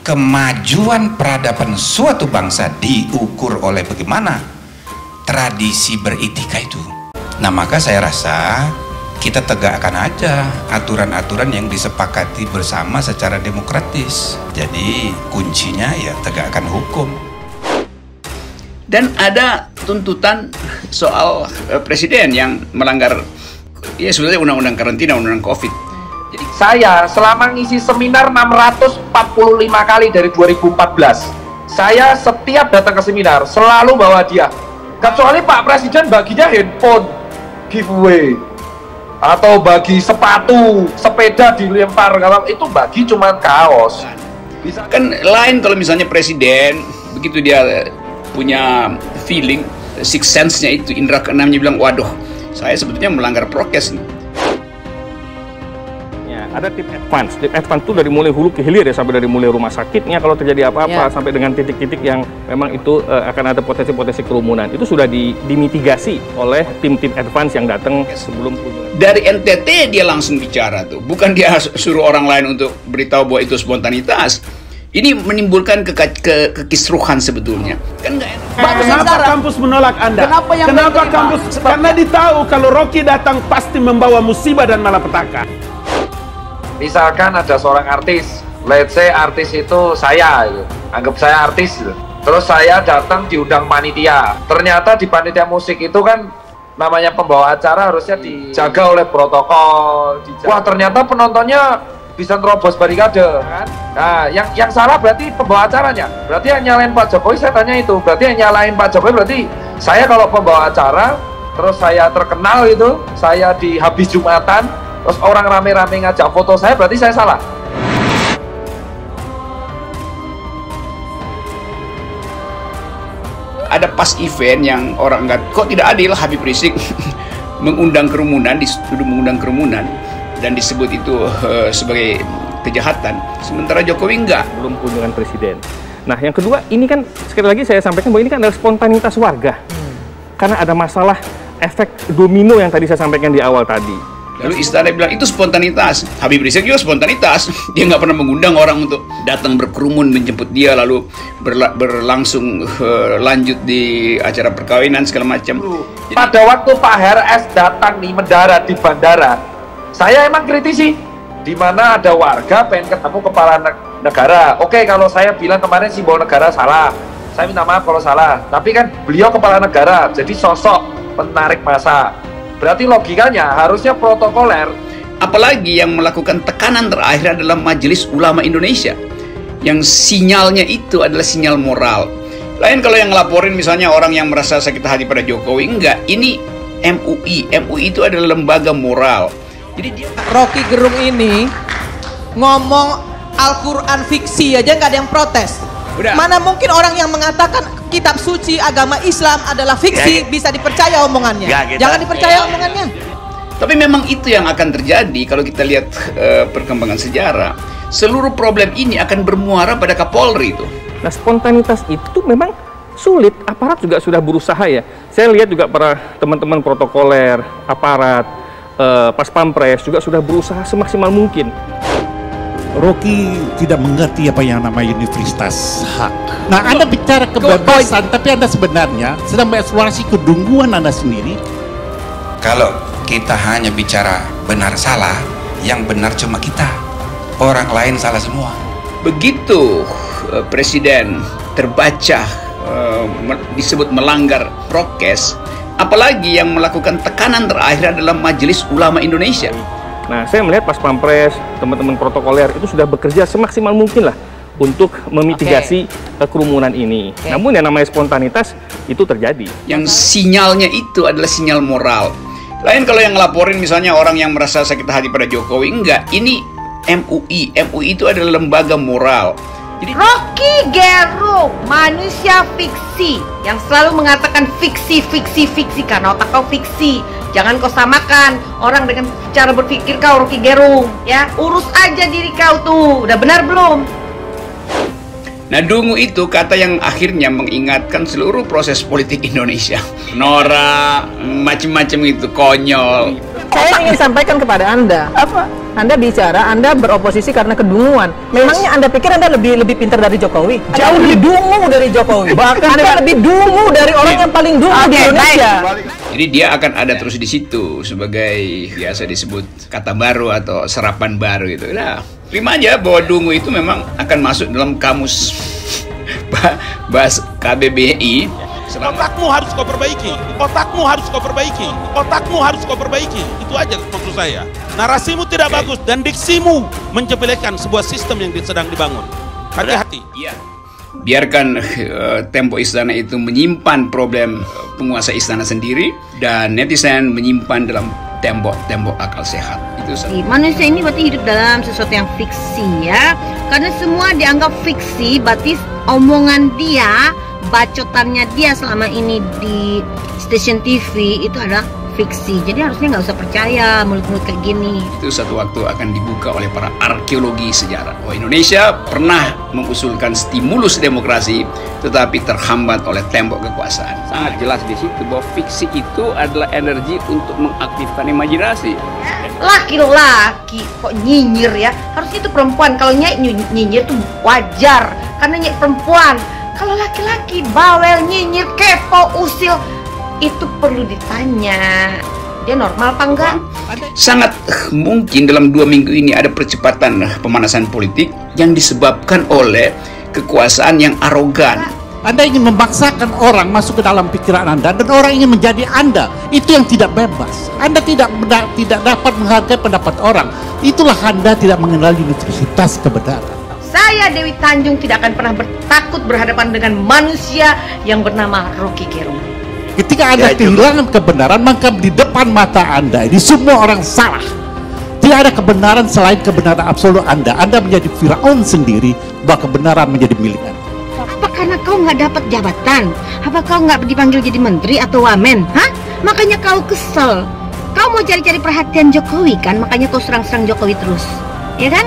kemajuan peradaban suatu bangsa diukur oleh bagaimana tradisi beretika itu. Nah, maka saya rasa kita tegakkan aja aturan-aturan yang disepakati bersama secara demokratis. Jadi kuncinya ya tegakkan hukum. Dan ada tuntutan soal presiden yang melanggar ya sebetulnya undang-undang karantina, undang-undang COVID. Jadi saya selama ngisi seminar 645 kali dari 2014, saya setiap datang ke seminar selalu bawa dia. Kecuali Pak Presiden baginya handphone giveaway atau bagi sepatu, sepeda dilempar, kalau itu bagi cuma kaos. Bisa kan lain kalau misalnya presiden begitu dia punya feeling, sixth sense-nya itu, indera keenamnya bilang, waduh, saya sebetulnya melanggar prokes nih. Ya, ada tim advance. Tim advance itu dari mulai hulu ke hilir ya, sampai dari mulai rumah sakitnya kalau terjadi apa-apa, sampai dengan titik-titik yang memang itu akan ada potensi-potensi kerumunan. Itu sudah dimitigasi oleh tim-tim advance yang datang sebelum kunjungan. Dari NTT dia langsung bicara tuh, bukan dia suruh orang lain untuk beritahu bahwa itu spontanitas. Ini menimbulkan kekisruhan sebetulnya. Kan nggak enak. Kenapa kampus menolak Anda? Kenapa kampus? Karena ditahu kalau Rocky datang pasti membawa musibah dan malapetaka. Misalkan ada seorang artis, let's say artis itu saya, anggap saya artis, terus saya datang diundang panitia. Ternyata di panitia musik itu kan namanya pembawa acara harusnya dijaga oleh protokol. Wah, ternyata penontonnya bisa terobos barikade, kan? Nah, yang salah berarti pembawa acaranya. Berarti yang nyalain Pak Jokowi, saya tanya itu. Berarti yang nyalain Pak Jokowi berarti saya kalau pembawa acara, terus saya terkenal itu, saya di habis Jumatan, terus orang rame-rame ngajak foto saya, berarti saya salah. Ada pas event yang orang nggak, kok tidak adil Habib Rizik mengundang kerumunan, dituduh mengundang kerumunan, dan disebut itu sebagai kejahatan, sementara Jokowi enggak. Belum kunjungan presiden. Nah, yang kedua, ini kan sekali lagi saya sampaikan bahwa ini kan adalah spontanitas warga. Karena ada masalah efek domino yang tadi saya sampaikan di awal tadi. Lalu istana bilang itu spontanitas. Habib Rizik juga spontanitas. Dia nggak pernah mengundang orang untuk datang berkerumun menjemput dia, lalu berlangsung lanjut di acara perkawinan segala macam. Pada waktu Pak HRS datang nih mendarat di bandara, saya emang kritisi, di mana ada warga pengen ketemu kepala negara. Oke, kalau saya bilang kemarin simbol negara salah, saya minta maaf kalau salah. Tapi kan beliau kepala negara, jadi sosok penarik massa. Berarti logikanya harusnya protokoler. Apalagi yang melakukan tekanan terakhir adalah Majelis Ulama Indonesia, yang sinyalnya itu adalah sinyal moral. Lain kalau yang ngelaporin misalnya orang yang merasa sakit hati pada Jokowi, enggak. Ini MUI. MUI itu adalah lembaga moral. Jadi dia... Rocky Gerung ini ngomong Al-Quran fiksi aja nggak ada yang protes. Udah. Mana mungkin orang yang mengatakan kitab suci agama Islam adalah fiksi bisa dipercaya omongannya? Jangan dipercaya omongannya. Tapi memang itu yang akan terjadi kalau kita lihat perkembangan sejarah. Seluruh problem ini akan bermuara pada Kapolri itu. Nah, spontanitas itu memang sulit. Aparat juga sudah berusaha ya. Saya lihat juga para teman-teman protokoler, aparat, Pas Pampres juga sudah berusaha semaksimal mungkin. Rocky tidak mengerti apa yang namanya universitas hak. Nah, Anda bicara kebebasan, tapi Anda sebenarnya sedang mengeksplorasi kedungguan Anda sendiri. Kalau kita hanya bicara benar salah, yang benar cuma kita, orang lain salah semua. Begitu presiden terbaca disebut melanggar prokes, apalagi yang melakukan tekanan terakhir adalah Majelis Ulama Indonesia. Nah, saya melihat Pas Pampres, teman-teman protokoler itu sudah bekerja semaksimal mungkin lah untuk memitigasi kerumunan ini. Namun yang namanya spontanitas itu terjadi. Yang sinyalnya itu adalah sinyal moral. Lain kalau yang ngelaporin misalnya orang yang merasa sakit hati pada Jokowi, enggak. Ini MUI. MUI itu adalah lembaga moral. Jadi, Rocky Gerung, manusia fiksi yang selalu mengatakan fiksi karena otak kau fiksi. Jangan kau samakan orang dengan cara berpikir kau, Rocky Gerung. Ya, urus aja diri kau tuh. Udah benar belum? Nah, dungu itu kata yang akhirnya mengingatkan seluruh proses politik Indonesia. Norak, macam-macam itu, konyol. Saya ingin sampaikan kepada Anda, apa? Anda bicara, Anda beroposisi karena kedunguan. Memangnya Anda pikir Anda lebih pintar dari Jokowi? Jauh lebih dungu dari Jokowi. Bahkan Anda lebih dungu dari orang yang paling dungu di Indonesia. Jadi dia akan ada terus di situ sebagai biasa disebut kata baru atau serapan baru itu. Nah, terima aja bahwa dungu itu memang akan masuk dalam kamus bahas KBBI. Otakmu harus kau perbaiki, otakmu harus kau perbaiki, otakmu harus kau perbaiki. Itu aja maksud saya. Narasimu tidak bagus dan diksimu menjepelekan sebuah sistem yang sedang dibangun. Hati-hati. Iya. Biarkan tembok istana itu menyimpan problem penguasa istana sendiri dan netizen menyimpan dalam tembok-tembok akal sehat. Itu manusia ini berarti hidup dalam sesuatu yang fiksi ya. Karena semua dianggap fiksi, berarti omongan dia, bacotannya dia selama ini di stasiun TV itu adalah fiksi. Jadi harusnya nggak usah percaya mulut-mulut kayak gini. Itu satu waktu akan dibuka oleh para arkeologi sejarah. Oh, Indonesia pernah mengusulkan stimulus demokrasi tetapi terhambat oleh tembok kekuasaan. Sangat jelas di situ bahwa fiksi itu adalah energi untuk mengaktifkan imajinasi. Laki-laki kok nyinyir ya? Harusnya itu perempuan. Kalau nyinyir itu wajar karena nyik perempuan. Kalau laki-laki bawel, nyinyir, kepo, usil, itu perlu ditanya. Dia normal apa enggak? Sangat mungkin dalam 2 minggu ini ada percepatan pemanasan politik yang disebabkan oleh kekuasaan yang arogan. Anda ingin memaksakan orang masuk ke dalam pikiran Anda dan orang ingin menjadi Anda. Itu yang tidak bebas. Anda tidak dapat menghargai pendapat orang. Itulah Anda tidak mengenal universitas kebenaran. Saya Dewi Tanjung tidak akan pernah takut berhadapan dengan manusia yang bernama Rocky Gerung. Ketika Anda kehilangan kebenaran, maka di depan mata Anda ini semua orang salah. Tidak ada kebenaran selain kebenaran absolut Anda. Anda menjadi Firaun sendiri, bahwa kebenaran menjadi milik Anda. Apa karena kau nggak dapat jabatan? Apa kau nggak dipanggil jadi menteri atau wamen? Hah? Makanya kau kesel. Kau mau cari-cari perhatian Jokowi kan? Makanya kau serang-serang Jokowi terus, ya kan?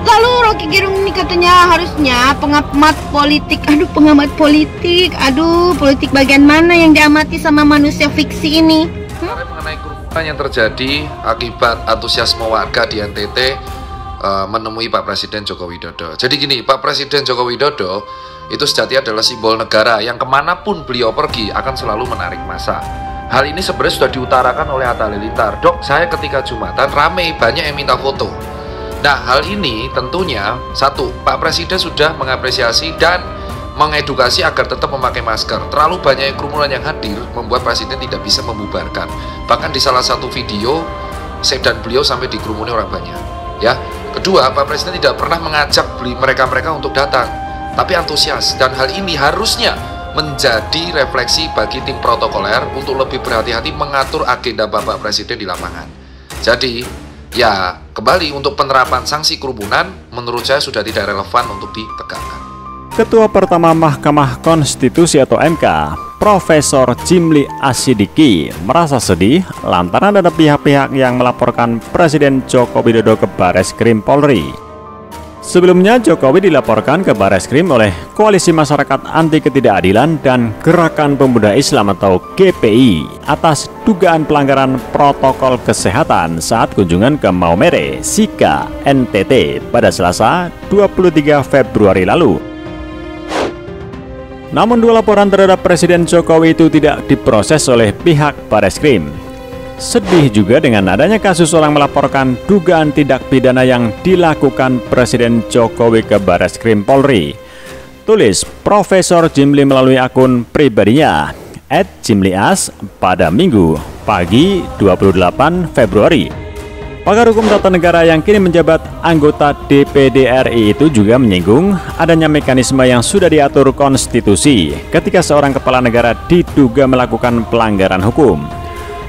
Lalu Rocky Gerung ini katanya harusnya pengamat politik. Aduh, pengamat politik. Aduh, politik bagian mana yang diamati sama manusia fiksi ini? Mengenai kerumunan yang terjadi akibat antusiasme warga di NTT menemui Pak Presiden Joko Widodo. Jadi gini, Pak Presiden Joko Widodo itu sejati adalah simbol negara yang kemanapun beliau pergi akan selalu menarik massa. Hal ini sebenarnya sudah diutarakan oleh Atta Halilintar. Dok, saya ketika Jumatan rame, banyak yang minta foto. Nah, hal ini tentunya, satu, Pak Presiden sudah mengapresiasi dan mengedukasi agar tetap memakai masker. Terlalu banyak kerumunan yang hadir membuat Presiden tidak bisa membubarkan. Bahkan di salah satu video, sedan beliau sampai dikerumuni orang banyak. Ya, kedua, Pak Presiden tidak pernah mengajak mereka-mereka untuk datang, tapi antusias. Dan hal ini harusnya menjadi refleksi bagi tim protokoler untuk lebih berhati-hati mengatur agenda Bapak Presiden di lapangan. Jadi, ya, kembali untuk penerapan sanksi kerumunan menurut saya sudah tidak relevan untuk ditegakkan. Ketua pertama Mahkamah Konstitusi atau MK, Profesor Jimli Asyidiki merasa sedih lantaran ada pihak-pihak yang melaporkan Presiden Joko Widodo ke Bareskrim Polri. Sebelumnya Jokowi dilaporkan ke Bareskrim oleh Koalisi Masyarakat Anti Ketidakadilan dan Gerakan Pemuda Islam atau GPI atas dugaan pelanggaran protokol kesehatan saat kunjungan ke Maumere, Sika, NTT pada Selasa 23 Februari lalu. Namun 2 laporan terhadap Presiden Jokowi itu tidak diproses oleh pihak Bareskrim. Sedih juga dengan adanya kasus orang melaporkan dugaan tindak pidana yang dilakukan Presiden Jokowi ke Bareskrim Polri. Tulis Profesor Jimli melalui akun pribadinya @jimlias pada Minggu pagi 28 Februari. Pakar hukum tata negara yang kini menjabat anggota DPD RI itu juga menyinggung adanya mekanisme yang sudah diatur konstitusi ketika seorang kepala negara diduga melakukan pelanggaran hukum.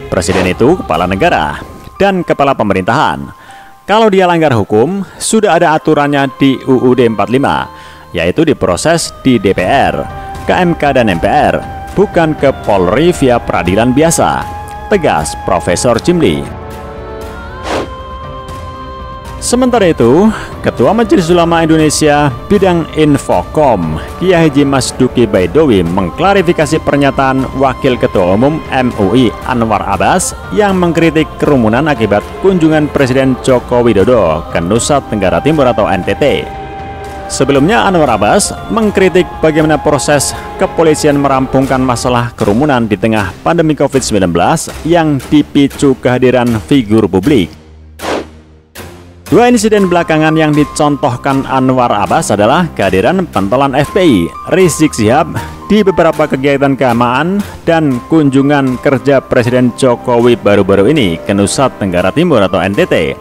Presiden itu kepala negara dan kepala pemerintahan. Kalau dia langgar hukum, sudah ada aturannya di UUD 45, yaitu diproses di DPR, ke MK dan MPR, bukan ke Polri via peradilan biasa, tegas Profesor Jimli. Sementara itu, Ketua Majelis Ulama Indonesia Bidang Infokom, Kiai Haji Masduki Baidowi mengklarifikasi pernyataan Wakil Ketua Umum MUI Anwar Abbas yang mengkritik kerumunan akibat kunjungan Presiden Joko Widodo ke Nusa Tenggara Timur atau NTT. Sebelumnya Anwar Abbas mengkritik bagaimana proses kepolisian merampungkan masalah kerumunan di tengah pandemi COVID-19 yang dipicu kehadiran figur publik. Dua insiden belakangan yang dicontohkan Anwar Abbas adalah kehadiran pentolan FPI Rizik Syihab di beberapa kegiatan keagamaan dan kunjungan kerja Presiden Jokowi baru-baru ini ke Nusa Tenggara Timur atau NTT.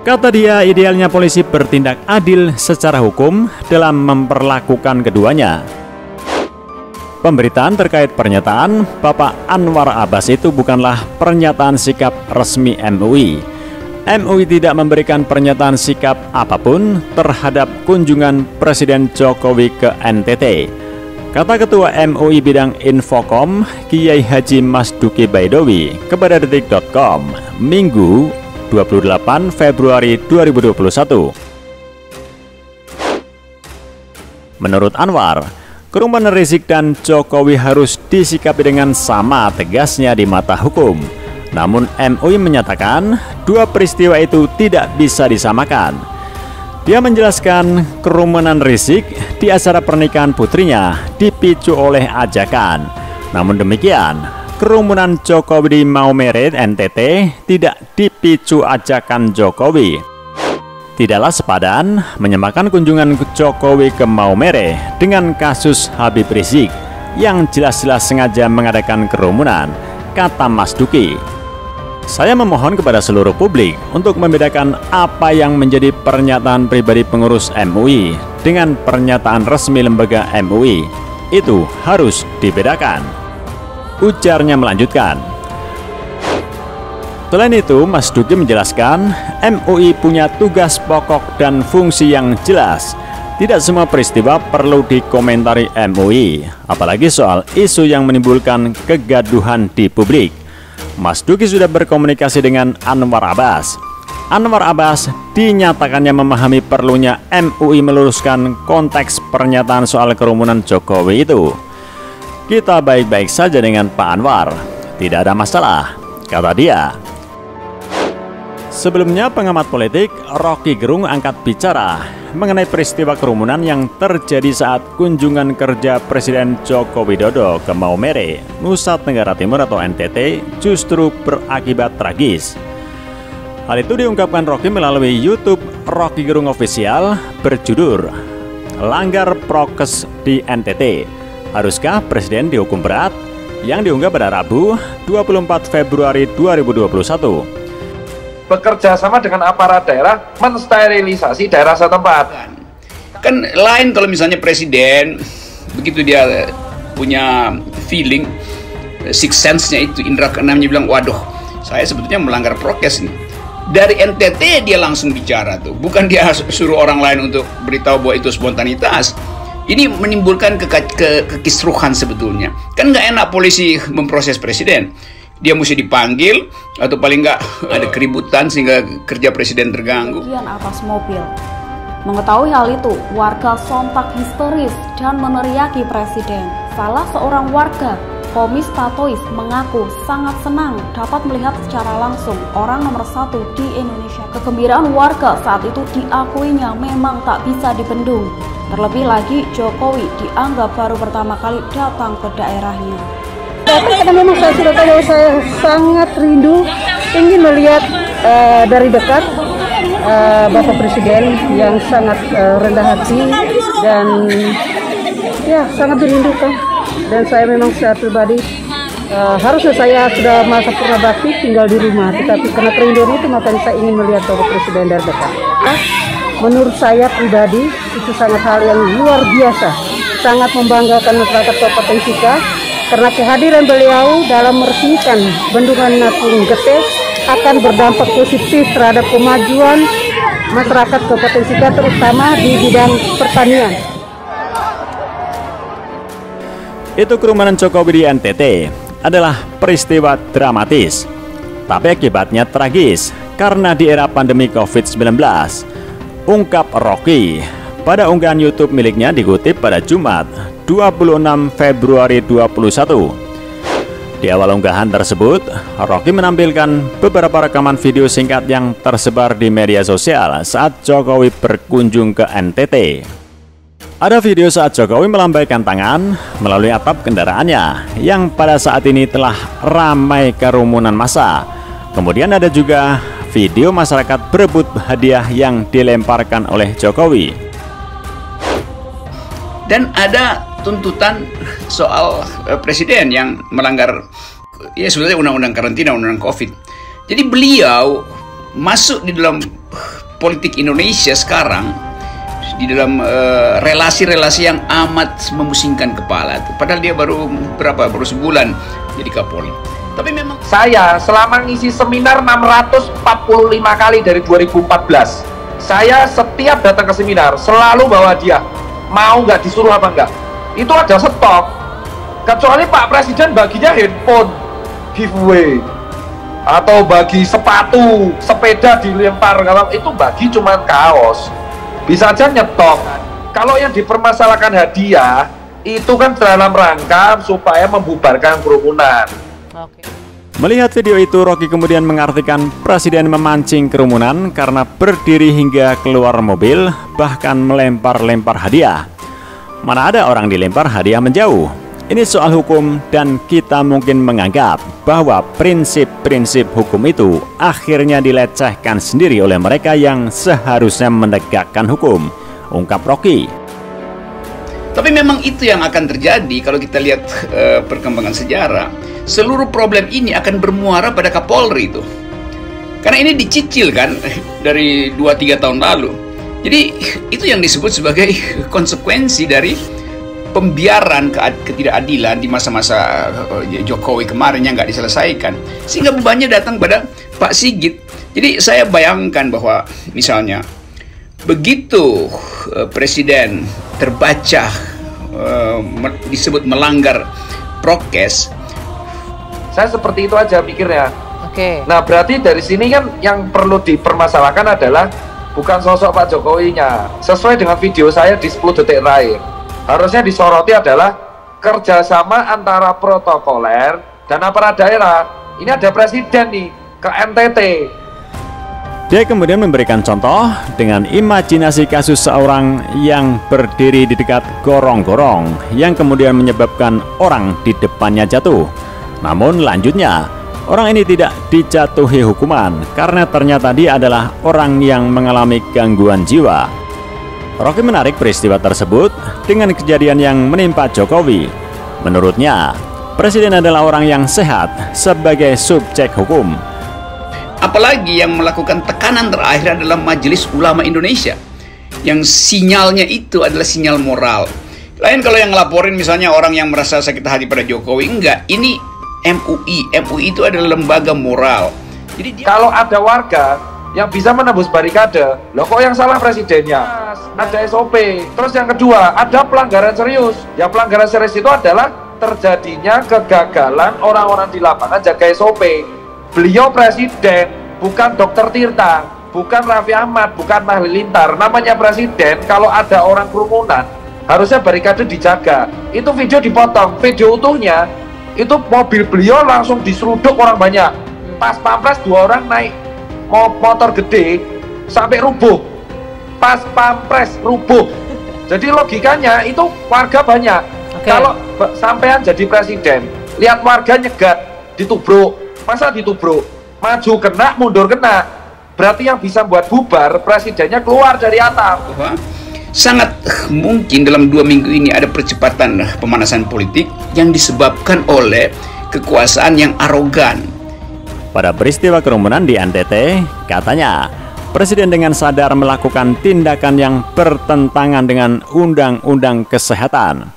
Kata dia, idealnya polisi bertindak adil secara hukum dalam memperlakukan keduanya. Pemberitaan terkait pernyataan Bapak Anwar Abbas itu bukanlah pernyataan sikap resmi MUI. MUI tidak memberikan pernyataan sikap apapun terhadap kunjungan Presiden Jokowi ke NTT. Kata Ketua MUI Bidang Infokom, Kiai Haji Masduki Baidowi kepada detik.com, Minggu 28 Februari 2021. Menurut Anwar, kerumunan Rizik dan Jokowi harus disikapi dengan sama tegasnya di mata hukum. Namun MUI menyatakan dua peristiwa itu tidak bisa disamakan. Dia menjelaskan kerumunan Rizik di acara pernikahan putrinya dipicu oleh ajakan. Namun demikian, kerumunan Jokowi di Maumere NTT tidak dipicu ajakan Jokowi. Tidaklah sepadan menyamakan kunjungan Jokowi ke Maumere dengan kasus Habib Rizik yang jelas-jelas sengaja mengadakan kerumunan, kata Masduki. Saya memohon kepada seluruh publik untuk membedakan apa yang menjadi pernyataan pribadi pengurus MUI dengan pernyataan resmi lembaga MUI. Itu harus dibedakan. Ujarnya melanjutkan. Selain itu, Masduki menjelaskan MUI punya tugas pokok dan fungsi yang jelas. Tidak semua peristiwa perlu dikomentari MUI, apalagi soal isu yang menimbulkan kegaduhan di publik. Masduki sudah berkomunikasi dengan Anwar Abbas. Anwar Abbas dinyatakannya memahami perlunya MUI meluruskan konteks pernyataan soal kerumunan Jokowi itu. Kita baik-baik saja dengan Pak Anwar, tidak ada masalah, kata dia. Sebelumnya pengamat politik Rocky Gerung angkat bicara mengenai peristiwa kerumunan yang terjadi saat kunjungan kerja Presiden Joko Widodo ke Maumere, Nusa Tenggara Timur atau NTT justru berakibat tragis. Hal itu diungkapkan Rocky melalui YouTube Rocky Gerung Official berjudul Langgar Prokes di NTT. Haruskah Presiden dihukum berat? Yang diunggah pada Rabu 24 Februari 2021. Bekerja sama dengan aparat daerah mensterilisasi daerah setempat. Kan lain kalau misalnya presiden begitu dia punya feeling, sixth sense-nya itu, indera keenamnya bilang, waduh, saya sebetulnya melanggar prokes nih. Dari NTT dia langsung bicara tuh, bukan dia suruh orang lain untuk beritahu bahwa itu spontanitas. Ini menimbulkan kekisruhan sebetulnya. Kan nggak enak polisi memproses presiden. Dia mesti dipanggil atau paling nggak ada keributan sehingga kerja presiden terganggu. Bagian atas mobil. Mengetahui hal itu, warga sontak histeris dan meneriaki presiden. Salah seorang warga, Komis Tatois, mengaku sangat senang dapat melihat secara langsung orang nomor 1 di Indonesia. Kegembiraan warga saat itu diakuinya memang tak bisa dibendung. Terlebih lagi Jokowi dianggap baru pertama kali datang ke daerahnya. Karena memang saya sudah tahu, saya sangat rindu ingin melihat dari dekat Bapak Presiden yang sangat rendah hati dan ya sangat dirindukan. Dan saya memang secara pribadi harusnya saya sudah masa purna bakti tinggal di rumah, tetapi karena kerinduan itu makanya saya ingin melihat Bapak Presiden dari dekat. Menurut saya pribadi itu sangat hal yang luar biasa, sangat membanggakan masyarakat Kabupaten Sika. Karena kehadiran beliau dalam meresmikan Bendungan Napung Gete akan berdampak positif terhadap kemajuan masyarakat Kabupaten Sika, terutama di bidang pertanian. Itu kerumunan Jokowi di NTT adalah peristiwa dramatis, tapi akibatnya tragis karena di era pandemi COVID-19. Ungkap Rocky pada unggahan YouTube miliknya dikutip pada Jumat 26 Februari 2021. Di awal unggahan tersebut, Rocky menampilkan beberapa rekaman video singkat yang tersebar di media sosial saat Jokowi berkunjung ke NTT. Ada video saat Jokowi melambaikan tangan melalui atap kendaraannya yang pada saat ini telah ramai kerumunan massa. Kemudian ada juga video masyarakat berebut hadiah yang dilemparkan oleh Jokowi. Dan ada tuntutan soal presiden yang melanggar ya sebetulnya undang-undang karantina, undang-undang COVID. Jadi beliau masuk di dalam politik Indonesia sekarang di dalam relasi-relasi yang amat memusingkan kepala. Padahal dia baru sebulan jadi Kapolri. Tapi memang saya selama ngisi seminar 645 kali dari 2014, saya setiap datang ke seminar selalu bawa hadiah. Mau nggak disuruh apa enggak? Itu ada stok. Kecuali Pak Presiden baginya handphone giveaway atau bagi sepatu, sepeda dilempar, kalau itu bagi cuman kaos. Bisa aja nyetok. Kalau yang dipermasalahkan hadiah itu kan dalam rangka supaya membubarkan kerumunan. Melihat video itu, Rocky kemudian mengartikan presiden memancing kerumunan karena berdiri hingga keluar mobil, bahkan melempar-lempar hadiah. Mana ada orang dilempar hadiah menjauh? Ini soal hukum dan kita mungkin menganggap bahwa prinsip-prinsip hukum itu akhirnya dilecehkan sendiri oleh mereka yang seharusnya menegakkan hukum, ungkap Rocky. Tapi memang itu yang akan terjadi kalau kita lihat perkembangan sejarah. Seluruh problem ini akan bermuara pada Kapolri itu. Karena ini dicicil kan dari 2-3 tahun lalu. Jadi itu yang disebut sebagai konsekuensi dari pembiaran ketidakadilan di masa-masa Jokowi kemarin yang nggak diselesaikan. Sehingga bebannya datang pada Pak Sigit. Jadi saya bayangkan bahwa misalnya begitu presiden terbaca disebut melanggar prokes, saya seperti itu aja pikirnya. Oke. Nah berarti dari sini kan yang perlu dipermasalahkan adalah bukan sosok Pak Jokowinya. Sesuai dengan video saya di 10 detik terakhir, harusnya disoroti adalah kerjasama antara protokoler dan aparat daerah. Ini ada presiden nih ke NTT. Dia kemudian memberikan contoh dengan imajinasi kasus seorang yang berdiri di dekat gorong-gorong yang kemudian menyebabkan orang di depannya jatuh. Namun lanjutnya, orang ini tidak dijatuhi hukuman karena ternyata dia adalah orang yang mengalami gangguan jiwa. Rocky menarik peristiwa tersebut dengan kejadian yang menimpa Jokowi. Menurutnya, presiden adalah orang yang sehat sebagai subjek hukum. Apalagi yang melakukan tekanan terakhir adalah Majelis Ulama Indonesia, yang sinyalnya itu adalah sinyal moral. Lain kalau yang ngelaporin misalnya orang yang merasa sakit hati pada Jokowi, enggak, ini MUI itu adalah lembaga moral. Jadi kalau ada warga yang bisa menembus barikade, loh kok yang salah presidennya? Ada SOP. Terus yang kedua, ada pelanggaran serius. Yang pelanggaran serius itu adalah terjadinya kegagalan orang-orang di lapangan jaga SOP. Beliau presiden, bukan Dr. Tirta, bukan Raffi Ahmad, bukan Halilintar. Namanya presiden, kalau ada orang kerumunan, harusnya barikade dijaga. Itu video dipotong, video utuhnya itu mobil beliau langsung diseruduk orang banyak. Pas pampres 2 orang naik motor gede sampai rubuh. Pas pampres rubuh. Jadi logikanya itu warga banyak. Kalau sampean jadi presiden, lihat warga nyegat, ditubruk. Masa ditubruk? Maju kena, mundur kena. Berarti yang bisa buat bubar presidennya keluar dari atap. Sangat mungkin dalam 2 minggu ini ada percepatan pemanasan politik yang disebabkan oleh kekuasaan yang arogan. Pada peristiwa kerumunan di NTT, katanya presiden dengan sadar melakukan tindakan yang bertentangan dengan undang-undang kesehatan.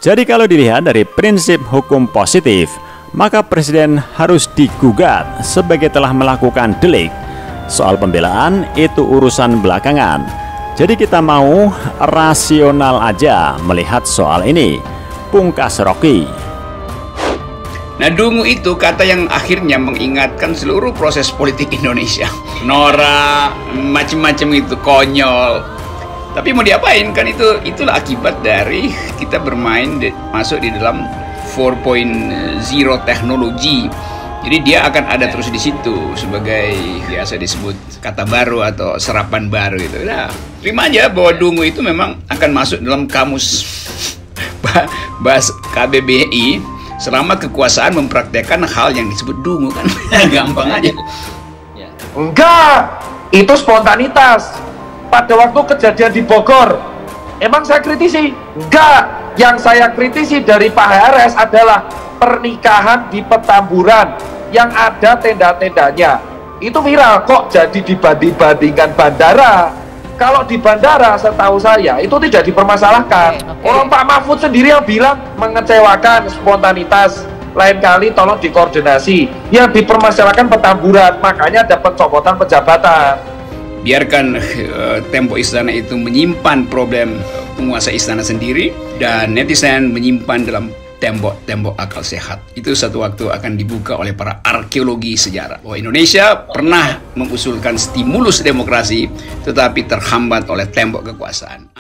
Jadi kalau dilihat dari prinsip hukum positif, maka presiden harus digugat sebagai telah melakukan delik. Soal pembelaan itu urusan belakangan. Jadi kita mau rasional aja melihat soal ini, pungkas Rocky. Nah, dungu itu kata yang akhirnya mengingatkan seluruh proses politik Indonesia. Norak, macam-macam itu, konyol. Tapi mau diapain kan, itulah akibat dari kita bermain masuk di dalam 4.0 teknologi. Jadi dia akan ada terus di situ sebagai biasa disebut kata baru atau serapan baru itu. Nah, terima aja bahwa dungu itu memang akan masuk dalam kamus bahas KBBI selama kekuasaan mempraktekkan hal yang disebut dungu kan. Gampang aja. Enggak, itu spontanitas. Pada waktu kejadian di Bogor, emang saya kritisi? Enggak, yang saya kritisi dari Pak HRS adalah pernikahan di Petamburan yang ada tenda-tendanya. Itu viral kok jadi dibanding-bandingkan bandara. Kalau di bandara setahu saya itu tidak dipermasalahkan. Orang Pak Mahfud sendiri yang bilang mengecewakan, spontanitas. Lain kali tolong dikoordinasi. Yang dipermasalahkan Petamburan, makanya ada pencopotan pejabatan. Biarkan tembok istana itu menyimpan problem penguasa istana sendiri, dan netizen menyimpan dalam tembok akal sehat. Itu satu waktu akan dibuka oleh para arkeologi sejarah bahwa Indonesia pernah mengusulkan stimulus demokrasi tetapi terhambat oleh tembok kekuasaan.